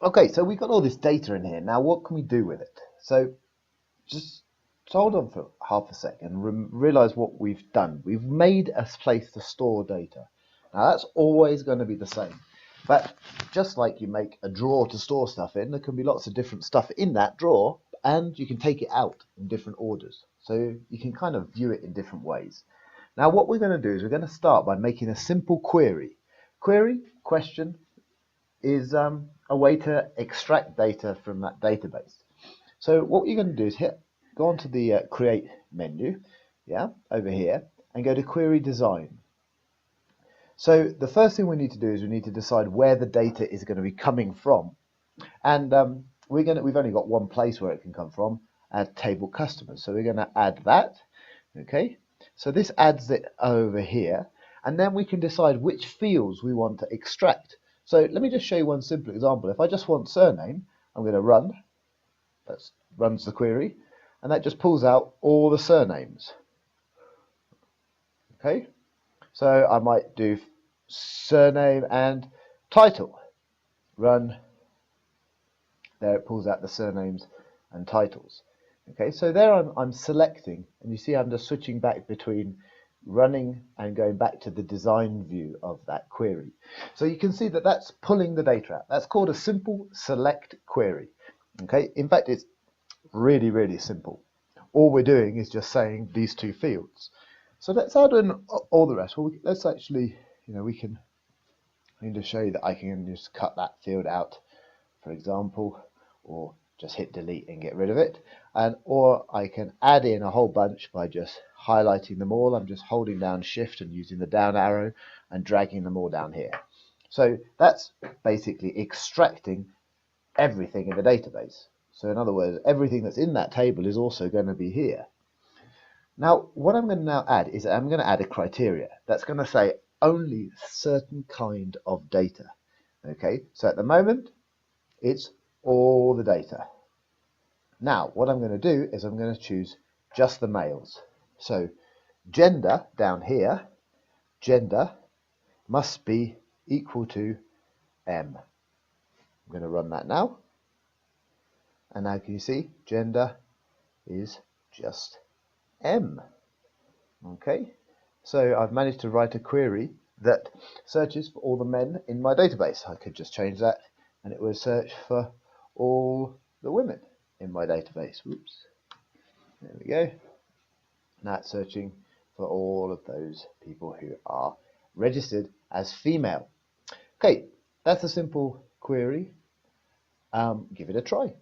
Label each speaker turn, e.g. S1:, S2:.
S1: Okay, so we've got all this data in here. Now, what can we do with it? So just hold on for half a second and realize what we've done. We've made a place to store data. Now, that's always going to be the same. But just like you make a drawer to store stuff in, there can be lots of different stuff in that drawer, and you can take it out in different orders. So you can kind of view it in different ways. Now, what we're going to do is we're going to start by making a simple query. Query, question, is a way to extract data from that database. So what you're going to do is go onto the Create menu, yeah, over here, and go to Query Design. So the first thing we need to do is we need to decide where the data is going to be coming from, and we've only got one place where it can come from, at Table Customers. So we're going to add that. Okay, so this adds it over here, and then we can decide which fields we want to extract. So let me just show you one simple example. If I just want surname, I'm going to run. That runs the query, and that just pulls out all the surnames. Okay, so I might do surname and title. Run. There it pulls out the surnames and titles. Okay, so there I'm selecting, and you see I'm just switching back between running and going back to the design view of that query. So you can see that that's pulling the data out. That's called a simple select query. Okay, in fact it's really, really simple. All we're doing is just saying these two fields. So let's add in all the rest. Well, let's actually, I need to show you that I can just cut that field out, for example, or just hit delete and get rid of it. Or I can add in a whole bunch by just highlighting them all. I'm just holding down shift and using the down arrow and dragging them all down here. So that's basically extracting everything in the database. So in other words, everything that's in that table is also going to be here. Now, what I'm going to now add is I'm going to add a criteria that's going to say only certain kind of data. Okay, so at the moment, it's all the data. Now, what I'm going to do is I'm going to choose just the males. So gender down here, gender must be equal to M. I'm going to run that now. And now can you see gender is just M. Okay, so I've managed to write a query that searches for all the men in my database. I could just change that and it would search for all the women in my database. Whoops. There we go. Now it's searching for all of those people who are registered as female. Okay, that's a simple query. Give it a try.